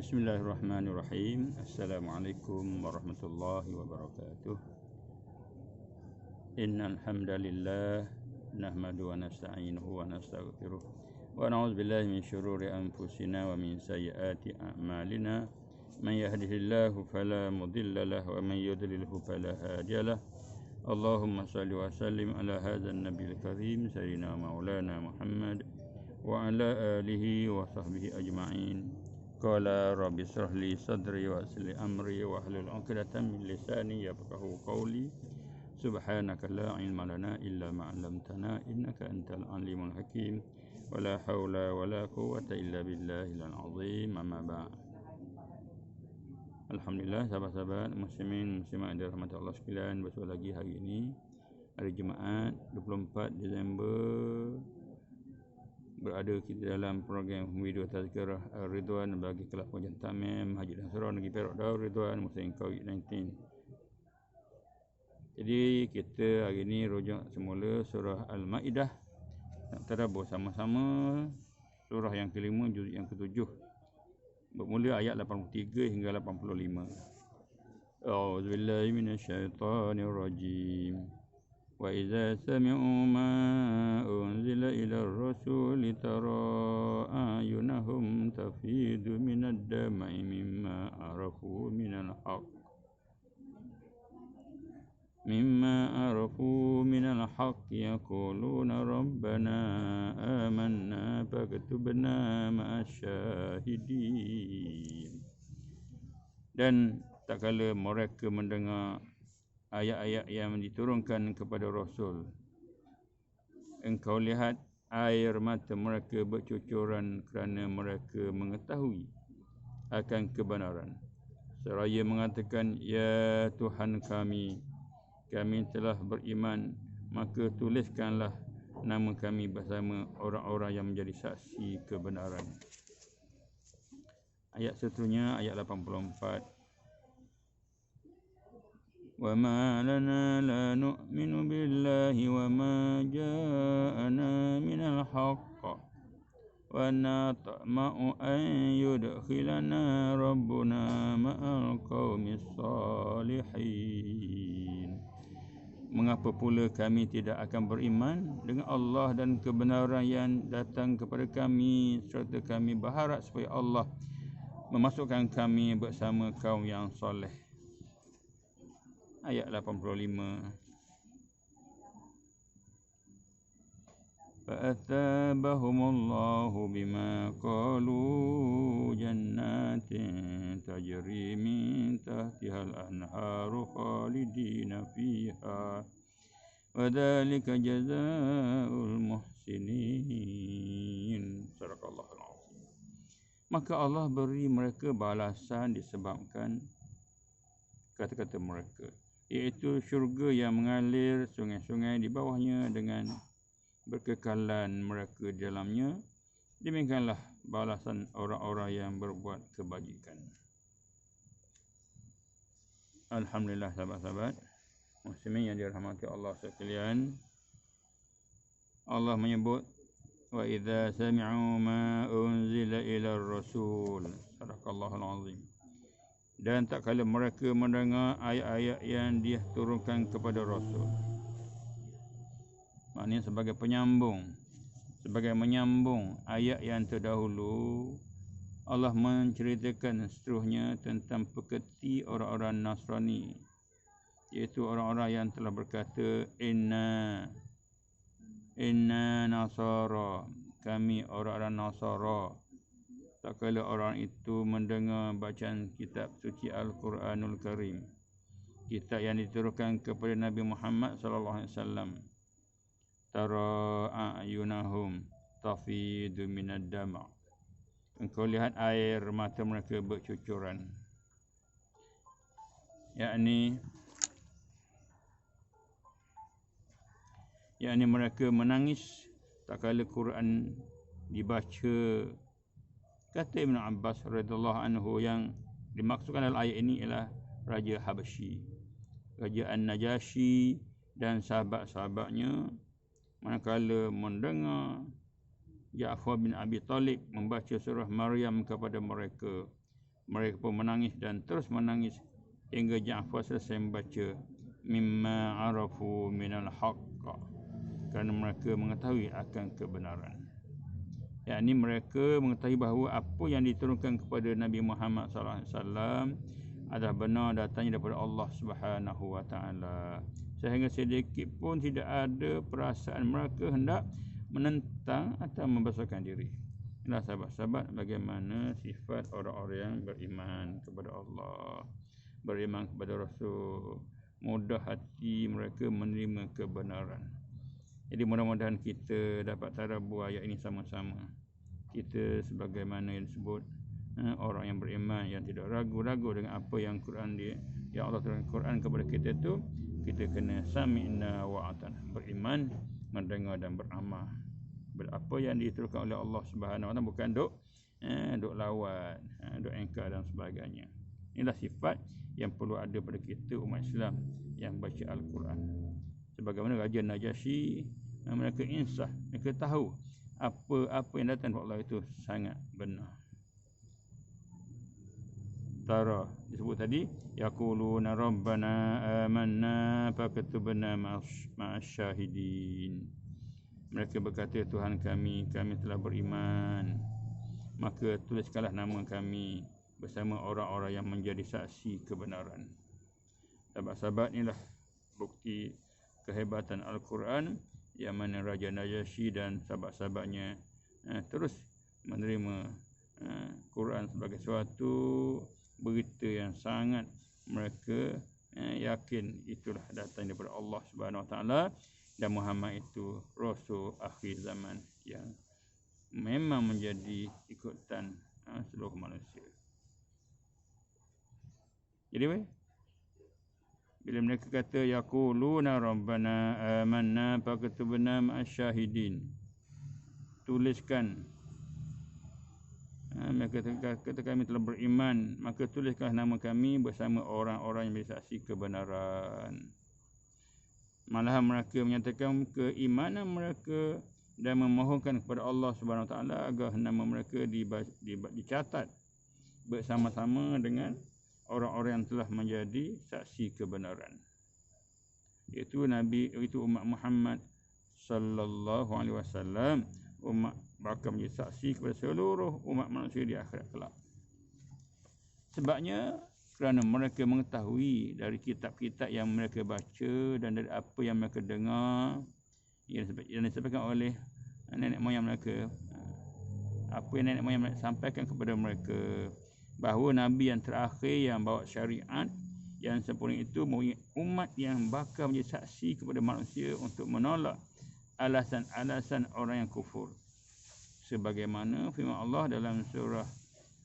Bismillahirrahmanirrahim. Assalamualaikum warahmatullahi wabarakatuh. Innal hamdalillah nahmadu wa nasta'inuhu wa nastaghfiruh wa na'udzu billahi min shururi anfusina wa min sayyiati a'malina. Man yahdihillahu fala mudilla lahu wa man yudlilhu fala hadiya lahu. Allahumma shalli wa sallim ala hadzal nabiyil karim sayyidina maulana Muhammad wa ala alihi wa sahbihi ajma'in. Qala rabbi shrah li sadri wa yassir li amri wa hlul 'uqdatam min lisani yafqahu qawli. Subhanaka la ilma lana illa ma 'allamtana innaka antal alimul hakim. Wala haula wala quwwata illa billahil azim. Amma ba'd. Alhamdulillah sahabat-sahabat muslimin muslimat yang dirahmati Allah sekalian, bersua lagi hari ini hari Jumaat 24 Disember. Berada kita dalam program video tazkirah Ridwan bagi kelas pengajian Tamim Haji dan Surau Negeri Perak Darul Ridwan musim COVID-19. Jadi kita hari ini rujuk semula surah Al-Maidah. Nak tadabbur sama-sama surah yang kelima juz yang ketujuh. Bermula ayat 83 hingga 85. A'udzubillahi minasyaitonirrajim. وَإِذَا سَمِعُوا مَا أُنْزِلَ إِلَى الرَّسُولِ تَرَى أَعْيُنَهُمْ تَفِيضُ مِنَ الدَّمْعِ مِمَّا عَرَفُوا مِنَ الْحَقِّ يَقُولُونَ رَبَّنَا آمَنَّا فَاكْتُبْنَا مَعَ الشَّاهِدِينَ. Dan tak kala mereka mendengar ayat-ayat yang diturunkan kepada Rasul, engkau lihat air mata mereka bercucuran kerana mereka mengetahui akan kebenaran, seraya mengatakan, Ya Tuhan kami telah beriman, maka tuliskanlah nama kami bersama orang-orang yang menjadi saksi kebenaran. Ayat seterusnya, ayat 84. وَمَا لَنَا لَا نُؤْمِنُ بِاللَّهِ وَمَا جَاءَنَا مِنَ الْحَقِّ وَنَطْمَعُ أَنْ يُدْخِلَنَا رَبُّنَا مَعَ الْقَوْمِ الصَّالِحِينَ. Mengapa pula kami tidak akan beriman dengan Allah dan kebenaran yang datang kepada kami, serta kami berharap supaya Allah memasukkan kami bersama kaum yang soleh. Ayat 85. فَأَثَابَهُمُ اللَّهُ بِمَا قَالُوا جَنَّاتٍ تَجْرِي مِنْ تَحْتِهَا الْأَنْهَارُ خَالِدِينَ فِيهَا وَذَلِكَ جَزَاءُ الْمُحْسِنِينَ. Sadaqallahul azim. Maka Allah beri mereka balasan disebabkan kata-kata mereka, iaitu syurga yang mengalir sungai-sungai di bawahnya dengan berkekalan mereka di dalamnya. Demikianlah balasan orang-orang yang berbuat kebajikan. Alhamdulillah sahabat-sahabat muslimin yang dirahmati Allah sekalian, Allah menyebut wa idza sami'u ma unzila ila ar-rasul. Sadaqallahul azim. Dan tak kala mereka mendengar ayat-ayat yang diturunkan kepada Rasul. Maknanya sebagai menyambung ayat yang terdahulu, Allah menceritakan seterusnya tentang peketi orang-orang Nasrani, iaitu orang-orang yang telah berkata, Inna Nasara, kami orang-orang Nasara. Tak kala orang itu mendengar bacaan kitab suci Al-Quranul Karim, kitab yang diturunkan kepada Nabi Muhammad sallallahu alaihi wasallam, tara a'yunahum tafidu minad dam'. Engkau lihat air mata mereka bercucuran, yakni mereka menangis tak kala Quran dibaca. Kata Ibn Abbas radhiyallahu anhu, yang dimaksudkan dalam ayat ini ialah Raja Habasyi, Raja An-Najasyi dan sahabat-sahabatnya, manakala mendengar Ja'far bin Abi Talib membaca surah Maryam kepada mereka, Mereka pun menangis dan terus menangis hingga Ja'far selesai membaca mimma arafu minal haqq, kerana mereka mengetahui akan kebenaran. Yakni mereka mengetahui bahawa apa yang diturunkan kepada Nabi Muhammad SAW adalah benar datangnya daripada Allah Subhanahu Wa Taala, sehingga sedikit pun tidak ada perasaan mereka hendak menentang atau membesarkan diri. Inilah sahabat-sahabat bagaimana sifat orang-orang yang beriman kepada Allah, beriman kepada Rasul, mudah hati mereka menerima kebenaran. Jadi mudah-mudahan kita dapat tadabbur ayat ini sama-sama. Kita sebagaimana yang disebut orang yang beriman yang tidak ragu-ragu dengan apa yang yang Allah turunkan Quran kepada kita tu, kita kena sami'na wa ata'na, beriman, mendengar dan beramal. Apa yang diturunkan oleh Allah Subhanahu Wa Taala bukan duk lawan, duk engkar dan sebagainya. Inilah sifat yang perlu ada pada kita umat Islam yang baca Al-Quran. Sebagaimana Raja Najasyi, mereka insaf, mereka tahu apa yang datang dari Allah itu sangat benar. Tara disebut tadi, yaquluna rabbana amanna fakatubna ma'asyahidin. Mereka berkata, Tuhan kami telah beriman, maka tuliskanlah nama kami bersama orang-orang yang menjadi saksi kebenaran. Sahabat-sahabat, inilah bukti kehebatan Al-Quran, yang mana Raja Najasyi dan sahabat-sahabatnya terus menerima Quran sebagai suatu berita yang sangat mereka yakin itulah datang daripada Allah Subhanahu Wa Taala, dan Muhammad itu Rasul akhir zaman yang memang menjadi ikutan seluruh manusia. Jadi bila mereka kata yaquluna rabbana amanna fakatubna ma'asyahidin, tuliskan, mereka kata kami telah beriman, maka tuliskanlah nama kami bersama orang-orang yang bersaksi kebenaran. Malahan mereka menyatakan keimanan mereka dan memohonkan kepada Allah Subhanahu Wa Taala agar nama mereka dicatat bersama-sama dengan orang-orang yang telah menjadi saksi kebenaran, iaitu umat Muhammad sallallahu alaihi wasallam, umat bakal menjadi saksi kepada seluruh umat manusia di akhirat kelak. Sebabnya kerana mereka mengetahui dari kitab-kitab yang mereka baca dan dari apa yang mereka dengar yang disampaikan oleh nenek moyang mereka, apa yang nenek moyang mereka sampaikan kepada mereka, bahawa Nabi yang terakhir yang bawa syariat yang sempurna itu umat yang bakal menjadi saksi kepada manusia untuk menolak alasan-alasan orang yang kufur, sebagaimana firman Allah dalam surah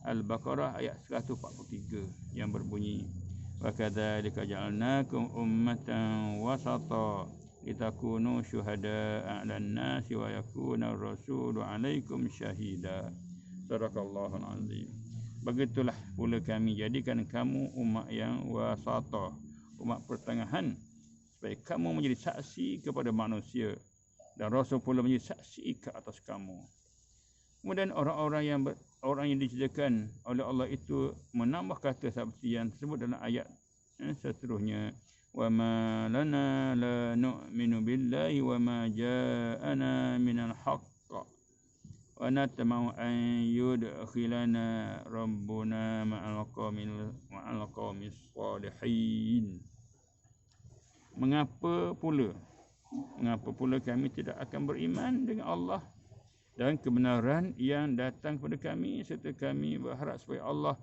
Al-Baqarah ayat 143 yang berbunyi, wa kadzalika ja'alnakum ummatan wasata litakunu syuhada'a 'alan nasi wa yakuna ar-rasulu 'alaikum syahida. Sadaqallahul azim. Begitulah pula kami jadikan kamu umat yang wasata, umat pertengahan, supaya kamu menjadi saksi kepada manusia dan Rasul pula menjadi saksi ke atas kamu. Kemudian orang yang diceritakan oleh Allah itu menambah kata seperti yang disebut dalam ayat seterusnya, wa ma lana la nu'minu billahi wa ma ja'ana minal haqq wa natma'u an yudkhilana rabbuna ma'al qaumis salihin. Mengapa pula kami tidak akan beriman dengan Allah dan kebenaran yang datang kepada kami, serta kami berharap supaya Allah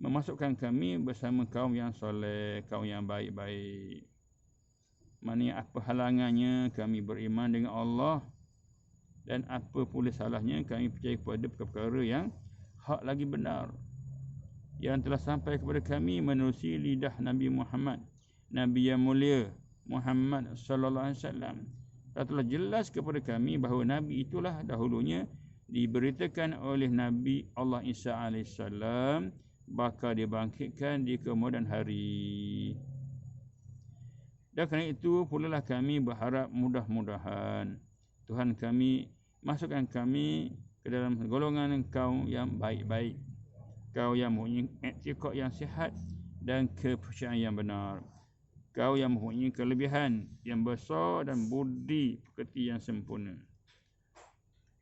memasukkan kami bersama kaum yang soleh, kaum yang baik-baik. Maknanya apa halangannya kami beriman dengan Allah, dan apa pula salahnya kami percaya kepada perkara yang hak lagi benar yang telah sampai kepada kami menerusi lidah Nabi Muhammad, Nabi yang mulia Muhammad sallallahu alaihi wasallam. Telah jelas kepada kami bahawa Nabi itulah dahulunya diberitakan oleh Nabi Allah Isa alaihissalam bakal dibangkitkan di kemudian hari. Dan kerana itu pula lah kami berharap mudah-mudahan Tuhan kami masukkan kami ke dalam golongan kaum yang baik-baik. Kau yang mempunyai i'tiqad yang sihat dan kepercayaan yang benar. Kau yang mempunyai kelebihan yang besar dan budi pekerti yang sempurna.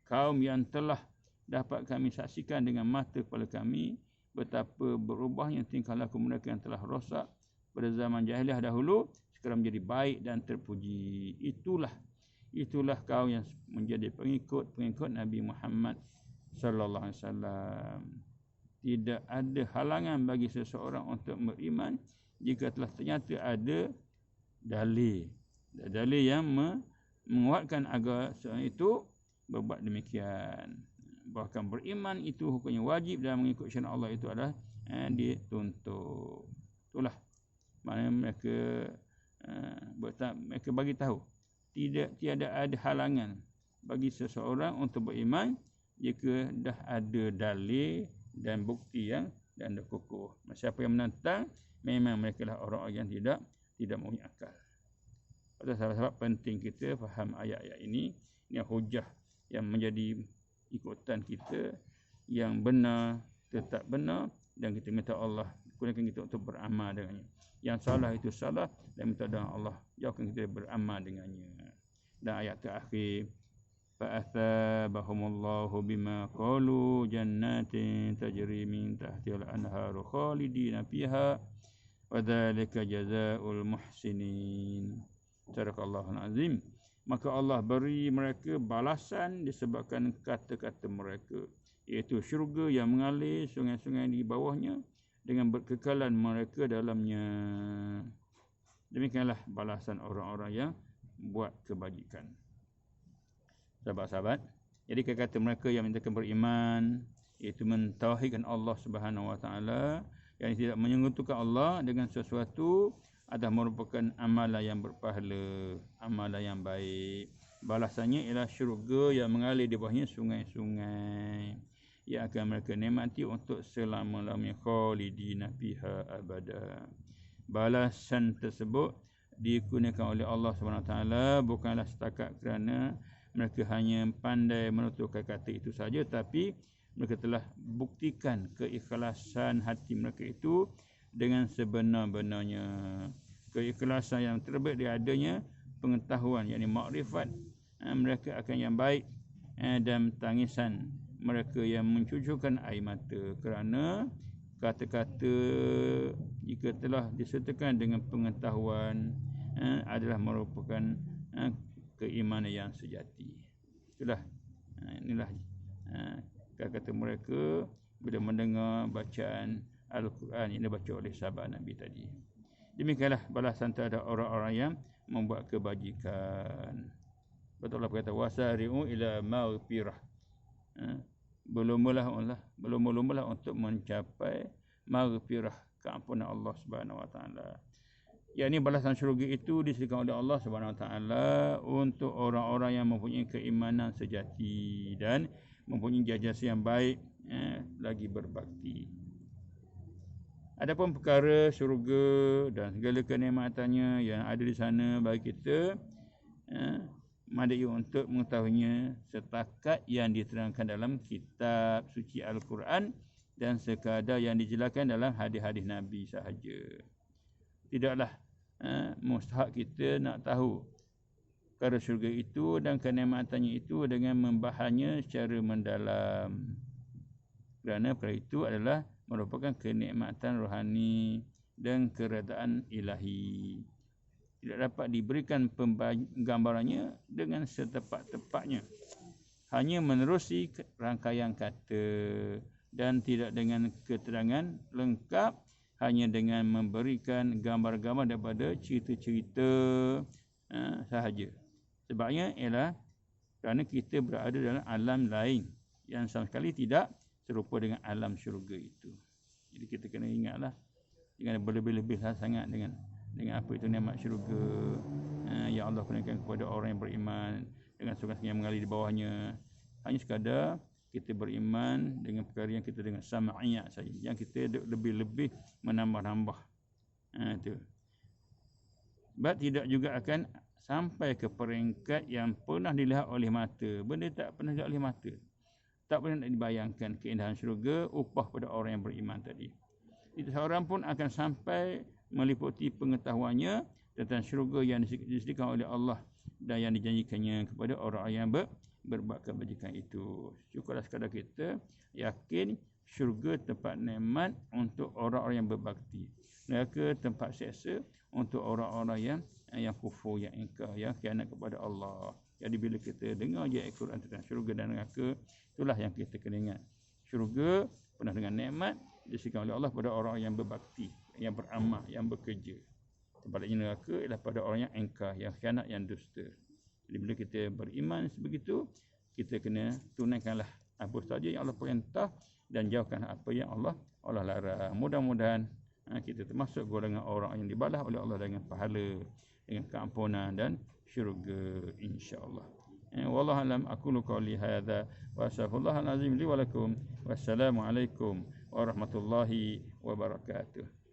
Kaum yang telah dapat kami saksikan dengan mata kepala kami betapa berubahnya tingkah laku mereka yang telah rosak pada zaman jahiliah dahulu sekarang menjadi baik dan terpuji. Itulah kau yang menjadi pengikut Nabi Muhammad sallallahu alaihi wasallam. Tidak ada halangan bagi seseorang untuk beriman jika telah ternyata ada dalil yang menguatkan agar seorang itu berbuat demikian. Bahkan beriman itu hukumnya wajib dan mengikut syariat Allah itu adalah dituntut. Itulah maknanya mereka bagi tahu tiada ada halangan bagi seseorang untuk beriman jika dah ada dalil dan bukti yang dan kukuh. Siapa yang menentang memang mereka lah orang-orang yang tidak mempunyai akal. Pada sahabat-sahabat penting kita faham ayat-ayat ini yang hujah yang menjadi ikutan kita, yang benar tetap benar, dan kita minta Allah gunakan kita untuk beramal dengannya. Yang salah itu salah dan minta doa Allah jauhkan kita beramal dengannya. Dan ayat terakhir, fa'athabahumullahu bima qalu jannatin tajri min tahtihal anharu khalidina fiha wa dzalika jazaa'ul muhsinin. Sadaqallahul azim. Maka Allah beri mereka balasan disebabkan kata-kata mereka, iaitu syurga yang mengalir sungai-sungai di bawahnya dengan berkekalan mereka dalamnya. Demikianlah balasan orang-orang yang buat kebajikan. Sahabat-sahabat, jadi kata mereka yang mintakan beriman, iaitu mentauhidkan Allah Subhanahu Wa Taala, yang tidak menyekutukan Allah dengan sesuatu, adalah merupakan amalan yang berpahala, amalan yang baik. Balasannya ialah syurga yang mengalir di bawahnya sungai-sungai yang akan mereka nikmati untuk selama-lamanya, khalidina fiha abada. Balasan tersebut dikurniakan oleh Allah SWT bukanlah setakat kerana mereka hanya pandai menuturkan kata itu saja, tapi mereka telah buktikan keikhlasan hati mereka itu dengan sebenar-benarnya. Keikhlasan yang terbaik dia adanya pengetahuan, yakni makrifat mereka akan yang baik, dan tangisan mereka yang mencucurkan air mata, kerana kata-kata jika telah disertakan dengan pengetahuan adalah merupakan keimanan yang sejati. Inilah kata-kata mereka bila mendengar bacaan Al-Quran ini baca oleh sahabat Nabi tadi. Demikianlah balasan terhadap orang-orang yang membuat kebajikan. Betul Allah berkata wasari'u ila maghfirah. Berlomba-lombalah untuk mencapai maghfirah, keampunan Allah Subhanahu Wa Taala. Yakni balasan syurga itu disediakan oleh Allah Subhanahu Wa Taala untuk orang-orang yang mempunyai keimanan sejati dan mempunyai jajah yang baik, lagi berbakti. Adapun perkara syurga dan segala kenikmatannya yang ada di sana bagi kita, madai untuk mengetahuinya setakat yang diterangkan dalam kitab suci Al-Quran dan sekadar yang dijelaskan dalam hadis-hadis Nabi sahaja. Tidaklah mustahak kita nak tahu perkara syurga itu dan kenikmatannya itu dengan membahasnya secara mendalam, kerana perkara itu adalah merupakan kenikmatan rohani dan keredaan ilahi. Tidak dapat diberikan penggambarannya dengan setepat-tepatnya, hanya menerusi rangkaian kata, dan tidak dengan keterangan lengkap, hanya dengan memberikan gambar-gambar daripada cerita-cerita sahaja. Sebabnya ialah kerana kita berada dalam alam lain yang sama sekali tidak serupa dengan alam syurga itu. Jadi kita kena ingatlah, jangan berlebih-lebih sangat dengan apa itu nikmat syurga yang Allah kurniakan kepada orang yang beriman dengan sungai-sungai yang mengalir di bawahnya. Hanya sekadar kita beriman dengan perkara yang kita dengan sama'iyat saja, yang kita lebih-lebih menambah-nambah. Itu. Sebab tidak juga akan sampai ke peringkat yang pernah dilihat oleh mata. Benda tak pernah dilihat oleh mata, Tak boleh nak dibayangkan keindahan syurga, upah pada orang yang beriman tadi. Itu seorang pun akan sampai meliputi pengetahuannya tentang syurga yang disediakan oleh Allah dan yang dijanjikannya kepada orang yang berbuat kebajikan itu. Syukurlah sekadar kita yakin syurga tempat nikmat untuk orang-orang yang berbakti. Neraka tempat seksa untuk orang-orang yang kufur, yang ingkar, yang khianat kepada Allah. Jadi bila kita dengar je Al-Quran tentang syurga dan neraka, itulah yang kita kena ingat. Syurga penuh dengan nikmat disediakan oleh Allah pada orang yang berbakti, yang beramal, yang bekerja. Sebaliknya neraka ialah pada orang yang ingkar, yang khianat, yang dusta. Jadi bila kita beriman sebegitu, kita kena tunaikanlah apa saja yang Allah perintah dan jauhkan apa yang Allah larang. Mudah-mudahan kita termasuk golongan orang yang dibalas oleh Allah dengan pahala, dengan keampunan dan syurga, insya-Allah. Wallahu alam, aqulu qawli hadza wa astaghfirullahal azim li wa lakum. Wassalamu alaikum warahmatullahi wabarakatuh.